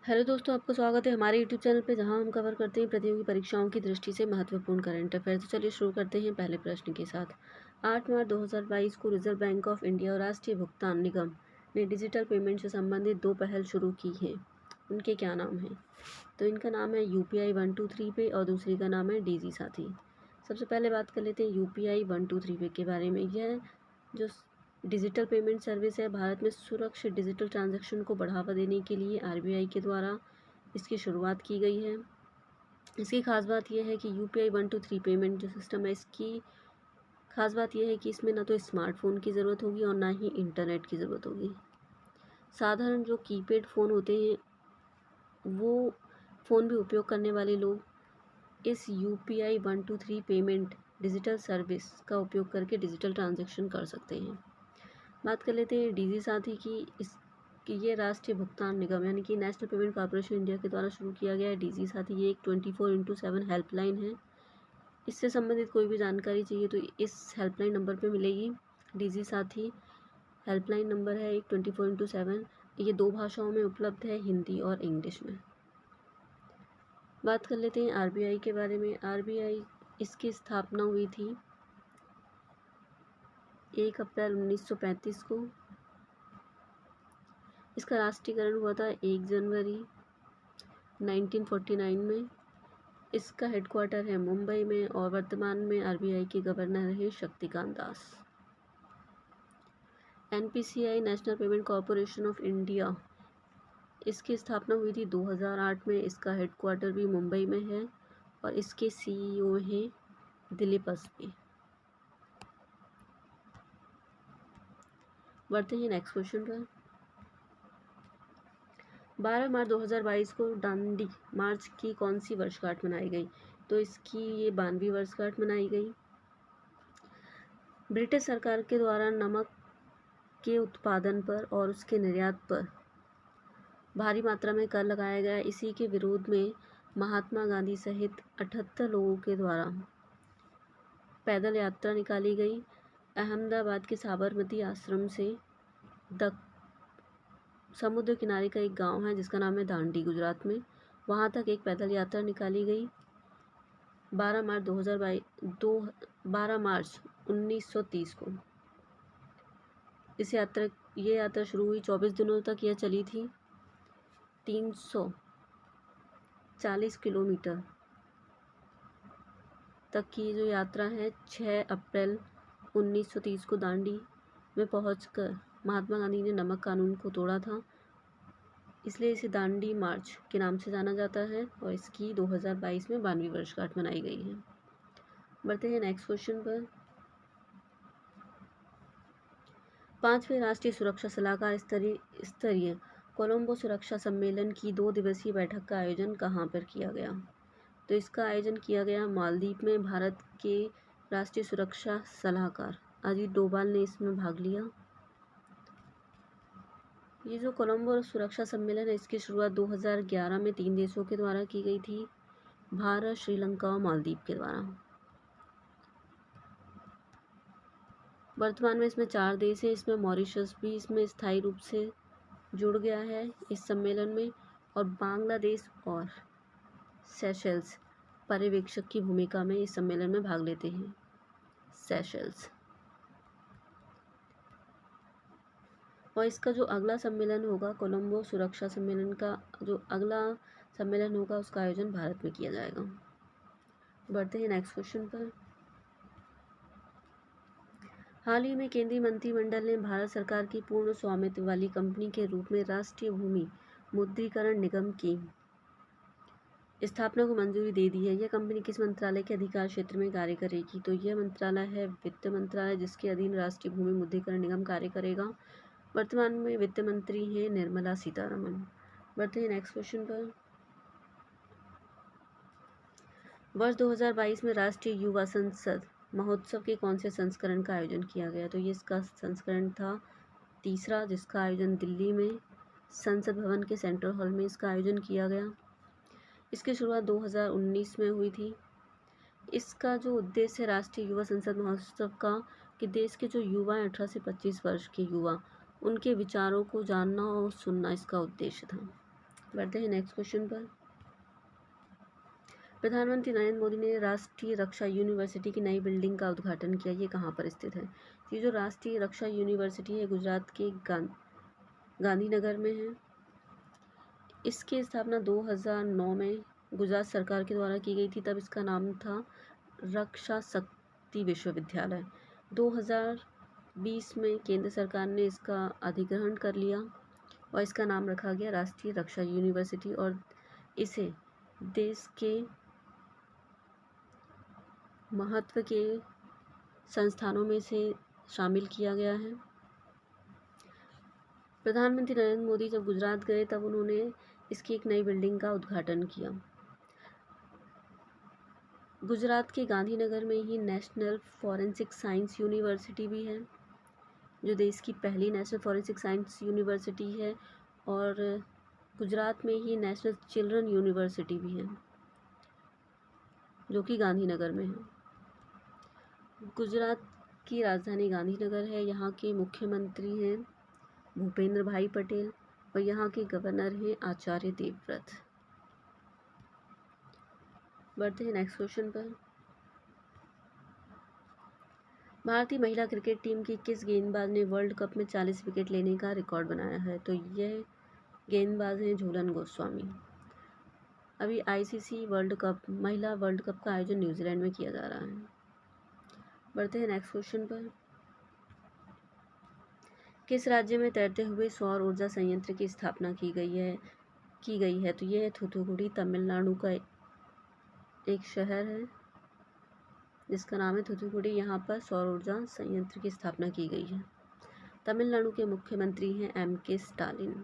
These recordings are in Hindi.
हेलो दोस्तों, आपका स्वागत है हमारे यूट्यूब चैनल पे, जहां हम कवर करते हैं प्रतियोगी परीक्षाओं की दृष्टि से महत्वपूर्ण करंट अफेयर। तो चलिए शुरू करते हैं पहले प्रश्न के साथ। 8 मार्च 2022 को रिजर्व बैंक ऑफ इंडिया और राष्ट्रीय भुगतान निगम ने डिजिटल पेमेंट से संबंधित 2 पहल शुरू की हैं। उनके क्या नाम हैं? तो इनका नाम है UPI 123 पे और दूसरी का नाम है डीजी साथी। सबसे पहले बात कर लेते हैं UPI 123 पे के बारे में। यह जो डिजिटल पेमेंट सर्विस है, भारत में सुरक्षित डिजिटल ट्रांजैक्शन को बढ़ावा देने के लिए RBI के द्वारा इसकी शुरुआत की गई है। इसकी खास बात यह है कि UPI 123 पेमेंट जो सिस्टम है, इसकी खास बात यह है कि इसमें ना तो स्मार्टफोन की ज़रूरत होगी और ना ही इंटरनेट की ज़रूरत होगी। साधारण जो कीपैड फ़ोन होते हैं, वो फ़ोन भी उपयोग करने वाले लोग इस UPI 123 पेमेंट डिजिटल सर्विस का उपयोग करके डिजिटल ट्रांजैक्शन कर सकते हैं। बात कर लेते हैं डीजी साथी की। ये राष्ट्रीय भुगतान निगम यानी कि नेशनल पेमेंट कॉर्पोरेशन इंडिया के द्वारा शुरू किया गया है डीजी साथी। ये एक 24x7 हेल्पलाइन है। इससे संबंधित कोई भी जानकारी चाहिए तो इस हेल्पलाइन नंबर पे मिलेगी। डीजी साथी हेल्पलाइन नंबर है एक 24x7। ये 2 भाषाओं में उपलब्ध है, हिंदी और इंग्लिश में। बात कर लेते हैं RBI के बारे में। RBI इसकी स्थापना हुई थी 1 अप्रैल 1935 को। इसका राष्ट्रीयकरण हुआ था 1 जनवरी 1949 में। इसका हेडक्वार्टर है मुंबई में और वर्तमान में RBI के गवर्नर हैं Shaktikanta Das. NPCI national payment corporation of India, इसकी स्थापना हुई थी 2008 में। इसका हेडक्वार्टर भी मुंबई में है और इसके CEO हैं दिलीप अस्पी। बढ़ते हैं नेक्स्ट क्वेश्चन पर। 12 मार्च 2022 को दांडी मार्च की कौन सी वर्षगांठ मनाई गई? तो इसकी ये 92वीं वर्षगांठ मनाई गई। ब्रिटिश सरकार के द्वारा नमक के उत्पादन पर और उसके निर्यात पर भारी मात्रा में कर लगाया गया। इसी के विरोध में महात्मा गांधी सहित 78 लोगों के द्वारा पैदल यात्रा निकाली गई। अहमदाबाद के साबरमती आश्रम से समुद्र किनारे का एक गांव है जिसका नाम है दांडी, गुजरात में, वहां तक एक पैदल यात्रा निकाली गई 12 मार्च 1930 को। ये यात्रा शुरू हुई, 24 दिनों तक यह चली थी। 340 किलोमीटर तक की जो यात्रा है, 6 अप्रैल 1930 को दांडी में पहुंचकर महात्मा गांधी ने नमक कानून को तोड़ा था, इसलिए इसे दांडी मार्च के नाम से जाना जाता है और इसकी 2022 में 92वीं वर्षगांठ मनाई गई है। बढ़ते हैं नेक्स्ट क्वेश्चन पर। 5वें राष्ट्रीय सुरक्षा सलाहकार स्तरीय कोलंबो सुरक्षा सम्मेलन की 2 दिवसीय बैठक का आयोजन कहाँ पर किया गया? तो इसका आयोजन किया गया मालदीव में। भारत के राष्ट्रीय सुरक्षा सलाहकार अजीत डोभाल ने इसमें भाग लिया। ये जो कोलंबो सुरक्षा सम्मेलन है, इसकी शुरुआत 2011 में 3 देशों के द्वारा की गई थी, भारत, श्रीलंका और मालदीव के द्वारा। वर्तमान में इसमें 4 देश हैं। इसमें मॉरिशस भी इसमें स्थायी रूप से जुड़ गया है इस सम्मेलन में, और बांग्लादेश और सेशेल्स पर्यवेक्षक की भूमिका में इस सम्मेलन में भाग लेते हैं। सेशेल्स। और इसका जो अगला सम्मेलन होगा, कोलंबो सुरक्षा सम्मेलन का जो अगला सम्मेलन होगा, उसका आयोजन भारत में किया जाएगा। बढ़ते हैं नेक्स्ट क्वेश्चन पर। हाल ही में केंद्रीय मंत्रिमंडल ने भारत सरकार की पूर्ण स्वामित्व वाली कंपनी के रूप में राष्ट्रीय भूमि मुद्रीकरण निगम की स्थापना को मंजूरी दे दी है। यह कंपनी किस मंत्रालय के अधिकार क्षेत्र में कार्य करेगी? तो यह मंत्रालय है वित्त मंत्रालय, जिसके अधीन राष्ट्रीय भूमि मुद्रीकरण निगम कार्य करेगा। वर्तमान में वित्त मंत्री हैं निर्मला सीतारमण। बढ़ते हैं नेक्स्ट क्वेश्चन पर। वर्ष 2022 में राष्ट्रीय युवा संसद महोत्सव के कौन से संस्करण का आयोजन किया गया? तो ये इसका संस्करण था 3रा, जिसका आयोजन दिल्ली में संसद भवन के सेंट्रल हॉल में इसका आयोजन किया गया। इसकी शुरुआत 2019 में हुई थी। इसका जो उद्देश्य है राष्ट्रीय युवा संसद महोत्सव का, कि देश के जो युवा हैं 18 से 25 वर्ष के युवा, उनके विचारों को जानना और सुनना इसका उद्देश्य था। बढ़ते हैं नेक्स्ट क्वेश्चन पर। प्रधानमंत्री नरेंद्र मोदी ने राष्ट्रीय रक्षा यूनिवर्सिटी की नई बिल्डिंग का उद्घाटन किया। ये कहाँ पर स्थित है? ये जो राष्ट्रीय रक्षा यूनिवर्सिटी है गुजरात के गांधीनगर में है। इसकी स्थापना 2009 में गुजरात सरकार के द्वारा की गई थी। तब इसका नाम था रक्षा शक्ति विश्वविद्यालय। 2020 में केंद्र सरकार ने इसका अधिग्रहण कर लिया और इसका नाम रखा गया राष्ट्रीय रक्षा यूनिवर्सिटी और इसे देश के महत्व के संस्थानों में से शामिल किया गया है। प्रधानमंत्री नरेंद्र मोदी जब गुजरात गए तब उन्होंने इसकी एक नई बिल्डिंग का उद्घाटन किया। गुजरात के गांधीनगर में ही नेशनल फॉरेंसिक साइंस यूनिवर्सिटी भी है, जो देश की पहली नेशनल फॉरेंसिक साइंस यूनिवर्सिटी है। और गुजरात में ही नेशनल चिल्ड्रन यूनिवर्सिटी भी है, जो कि गांधीनगर में है। गुजरात की राजधानी गांधीनगर है। यहाँ के मुख्यमंत्री हैं भूपेंद्र भाई पटेल और यहाँ के गवर्नर हैं आचार्य देवव्रत। बढ़ते हैं नेक्स्ट क्वेश्चन पर। भारतीय महिला क्रिकेट टीम की किस गेंदबाज ने वर्ल्ड कप में 40 विकेट लेने का रिकॉर्ड बनाया है? तो यह गेंदबाज हैं झूलन गोस्वामी। अभी आईसीसी वर्ल्ड कप महिला वर्ल्ड कप का आयोजन न्यूजीलैंड में किया जा रहा है। बढ़ते हैं नेक्स्ट क्वेश्चन पर। किस राज्य में तैरते हुए सौर ऊर्जा संयंत्र की स्थापना की गई है? तो यह थूथुकुडी तमिलनाडु का एक शहर है जिसका नाम है थूथुकुडी। यहाँ पर सौर ऊर्जा संयंत्र की स्थापना की गई है। तमिलनाडु के मुख्यमंत्री हैं एम.के. स्टालिन।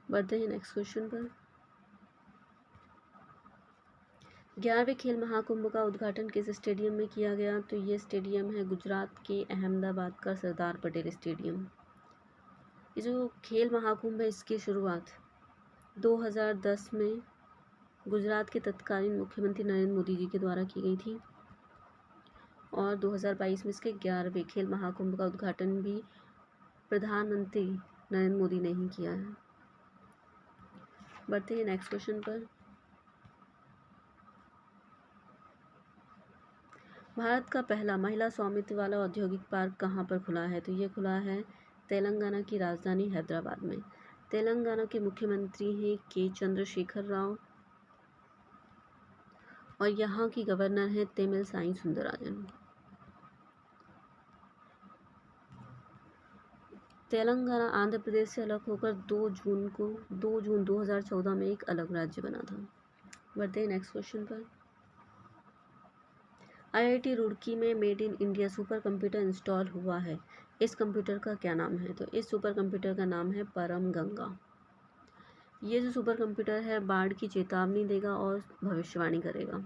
बढ़ते हैं नेक्स्ट क्वेश्चन पर। 11वें खेल महाकुंभ का उद्घाटन किस स्टेडियम में किया गया? तो ये स्टेडियम है गुजरात के अहमदाबाद का सरदार पटेल स्टेडियम। ये जो खेल महाकुंभ है इसकी शुरुआत 2010 में गुजरात के तत्कालीन मुख्यमंत्री नरेंद्र मोदी जी के द्वारा की गई थी और 2022 में इसके 11वें खेल महाकुंभ का उद्घाटन भी प्रधानमंत्री नरेंद्र मोदी ने ही किया है। बढ़ते हैं नेक्स्ट क्वेश्चन पर। भारत का पहला महिला स्वामित्व वाला औद्योगिक पार्क कहाँ पर खुला है? तो ये खुला है तेलंगाना की राजधानी हैदराबाद में। तेलंगाना के मुख्यमंत्री हैं के चंद्रशेखर राव और यहाँ की गवर्नर हैं तमिलसाई सुंदरराजन। तेलंगाना आंध्र प्रदेश से अलग होकर 2 जून 2014 में एक अलग राज्य बना था। बढ़ते हैं नेक्स्ट क्वेश्चन पर। आईआईटी रुड़की में made in India super computer install हुआ है। इस कंप्यूटर का क्या नाम है? तो इस सुपर कंप्यूटर का नाम है परम गंगा। ये जो सुपर कंप्यूटर है बाढ़ की चेतावनी देगा और भविष्यवाणी करेगा।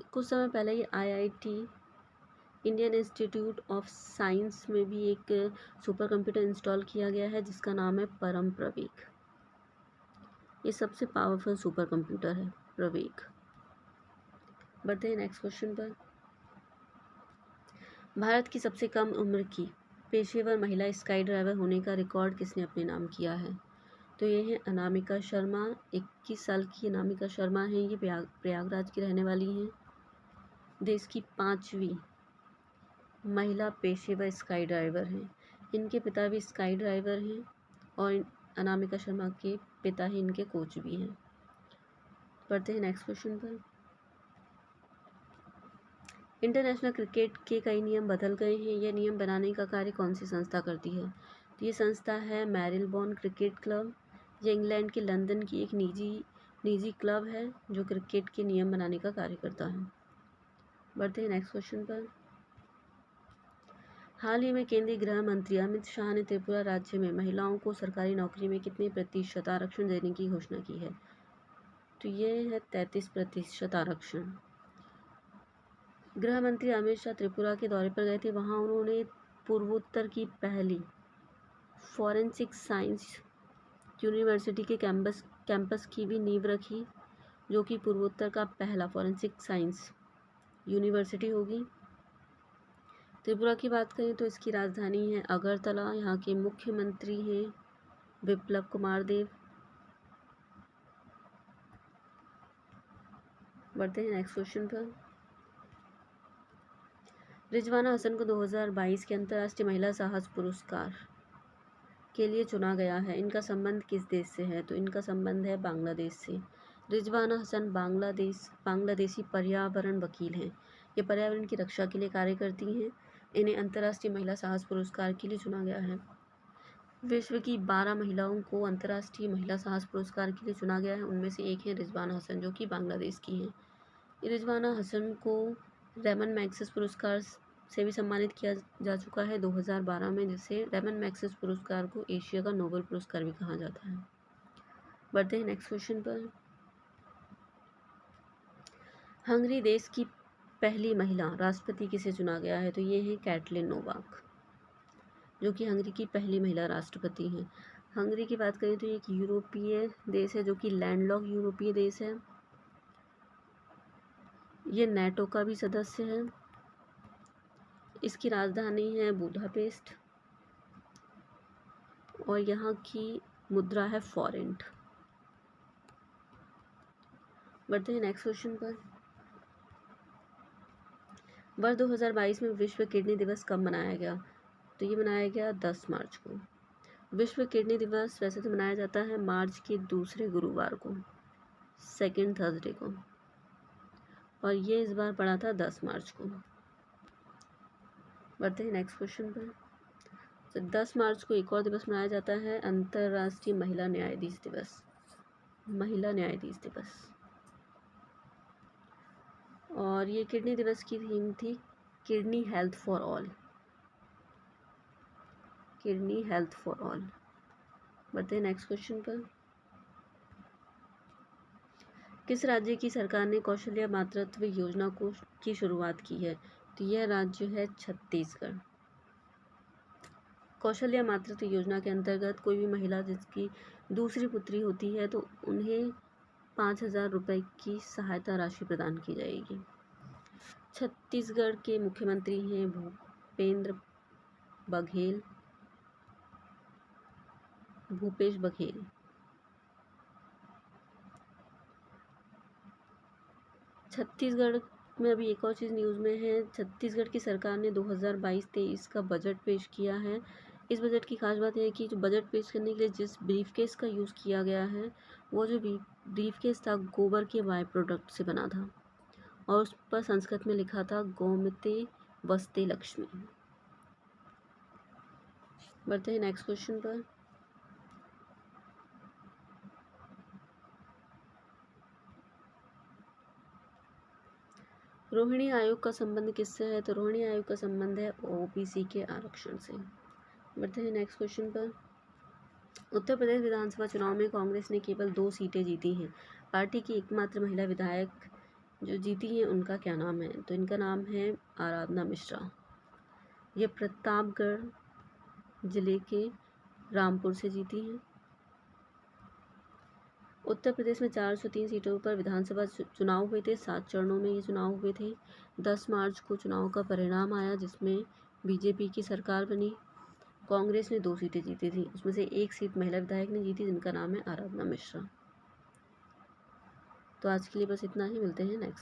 कुछ समय पहले ही IIT Indian Institute of Science में भी एक सुपर कंप्यूटर इंस्टॉल किया गया है जिसका नाम है परम प्रवेग। ये सबसे पावरफुल सुपर कंप्यूटर है प्रवेग। बढ़ते हैं नेक्स्ट क्वेश्चन पर। भारत की सबसे कम उम्र की पेशेवर महिला स्काई ड्राइवर होने का रिकॉर्ड किसने अपने नाम किया है? तो ये है अनामिका शर्मा। 21 साल की अनामिका शर्मा हैं। ये प्रयागराज की रहने वाली हैं। देश की 5वीं महिला पेशेवर स्काई ड्राइवर हैं। इनके पिता भी स्काई ड्राइवर हैं और अनामिका शर्मा के पिता ही इनके कोच भी हैं। पढ़ते हैं नेक्स्ट क्वेश्चन पर। इंटरनेशनल क्रिकेट के कई नियम बदल गए हैं। यह नियम बनाने का कार्य कौन सी संस्था करती है? तो ये संस्था है मैरिलबॉर्न क्रिकेट क्लब। ये इंग्लैंड के लंदन की एक निजी क्लब है जो क्रिकेट के नियम बनाने का कार्य करता है। बढ़ते हैं नेक्स्ट क्वेश्चन पर। हाल ही में केंद्रीय गृह मंत्री अमित शाह ने त्रिपुरा राज्य में महिलाओं को सरकारी नौकरी में कितने प्रतिशत आरक्षण देने की घोषणा की है? तो ये है 33% आरक्षण। गृह मंत्री अमित शाह त्रिपुरा के दौरे पर गए थे। वहाँ उन्होंने पूर्वोत्तर की पहली फॉरेंसिक साइंस यूनिवर्सिटी के कैंपस की भी नींव रखी, जो कि पूर्वोत्तर का पहला फॉरेंसिक साइंस यूनिवर्सिटी होगी। त्रिपुरा की बात करें तो इसकी राजधानी है अगरतला। यहाँ के मुख्यमंत्री हैं विप्लव कुमार देव। बढ़ते हैं नेक्स्ट क्वेश्चन पर। रिजवाना हसन को 2022 के अंतर्राष्ट्रीय महिला साहस पुरस्कार के लिए चुना गया है। इनका संबंध किस देश से है? तो इनका संबंध है बांग्लादेश से। रिजवाना हसन बांग्लादेशी पर्यावरण वकील हैं। ये पर्यावरण की रक्षा के लिए कार्य करती हैं। इन्हें अंतर्राष्ट्रीय महिला साहस पुरस्कार के लिए चुना गया है। विश्व की 12 महिलाओं को अंतर्राष्ट्रीय महिला साहस पुरस्कार के लिए चुना गया है। उनमें से एक है रिजवाना हसन, जो कि बांग्लादेश की हैं। रिजवाना हसन को रेमन मैग्सेसे पुरस्कार से भी सम्मानित किया जा चुका है 2012 में, जिसे रेमन मैग्सेसे पुरस्कार को एशिया का नोबेल पुरस्कार भी कहा जाता है। बढ़ते हैं नेक्स्ट क्वेश्चन पर। हंगरी देश की पहली महिला राष्ट्रपति किसे चुना गया है? तो ये है कैटलिन नोवाक, जो कि हंगरी की पहली महिला राष्ट्रपति हैं। हंगरी की बात करें तो ये एक यूरोपीय देश है, जो कि लैंडलॉक यूरोपीय देश है। ये नेटो का भी सदस्य है। इसकी राजधानी है बुडापेस्ट और यहाँ की मुद्रा है फॉरेंट। बढ़ते हैं नेक्स्ट क्वेश्चन पर। वर्ष 2022 में विश्व किडनी दिवस कब मनाया गया? तो ये मनाया गया 10 मार्च को। विश्व किडनी दिवस वैसे तो मनाया जाता है मार्च के दूसरे गुरुवार को, सेकेंड थर्सडे को, और ये इस बार पड़ा था 10 मार्च को। बढ़ते हैं नेक्स्ट क्वेश्चन पर। तो 10 मार्च को एक और दिवस मनाया जाता है, अंतर्राष्ट्रीय महिला न्यायाधीश दिवस। महिला न्यायाधीश दिवस। और ये किडनी दिवस की थीम थी kidney health for all. Kidney health for all. बढ़ते हैं नेक्स्ट क्वेश्चन पर। किस राज्य की सरकार ने कौशल्या मातृत्व योजना की शुरुआत की है? तो यह राज्य है छत्तीसगढ़। कौशल्या मातृत्व योजना के अंतर्गत कोई भी महिला जिसकी दूसरी पुत्री होती है तो उन्हें 5,000 रुपये की सहायता राशि प्रदान की जाएगी। छत्तीसगढ़ के मुख्यमंत्री हैं भूपेश बघेल। छत्तीसगढ़ में अभी एक और चीज़ न्यूज़ में है, छत्तीसगढ़ की सरकार ने 2022-23 का बजट पेश किया है। इस बजट की खास बात यह है कि जो बजट पेश करने के लिए जिस ब्रीफकेस का यूज़ किया गया है, वो जो ब्रीफकेस था गोबर के बाय प्रोडक्ट से बना था और उस पर संस्कृत में लिखा था गोमते वस्ते लक्ष्मी। बढ़ते हैं नेक्स्ट क्वेश्चन पर। रोहिणी आयोग का संबंध किससे है? तो रोहिणी आयोग का संबंध है ओबीसी के आरक्षण से। बढ़ते हैं नेक्स्ट क्वेश्चन पर। उत्तर प्रदेश विधानसभा चुनाव में कांग्रेस ने केवल 2 सीटें जीती हैं। पार्टी की एकमात्र महिला विधायक जो जीती हैं उनका क्या नाम है? तो इनका नाम है आराधना मिश्रा। ये प्रतापगढ़ जिले के रामपुर से जीती हैं। उत्तर प्रदेश में 403 सीटों पर विधानसभा चुनाव हुए थे। 7 चरणों में ये चुनाव हुए थे। 10 मार्च को चुनाव का परिणाम आया, जिसमें बीजेपी की सरकार बनी। कांग्रेस ने 2 सीटें जीती थी, उसमें से 1 सीट महिला विधायक ने जीती, जिनका नाम है आराधना मिश्रा। तो आज के लिए बस इतना ही, मिलते हैं नेक्स्ट।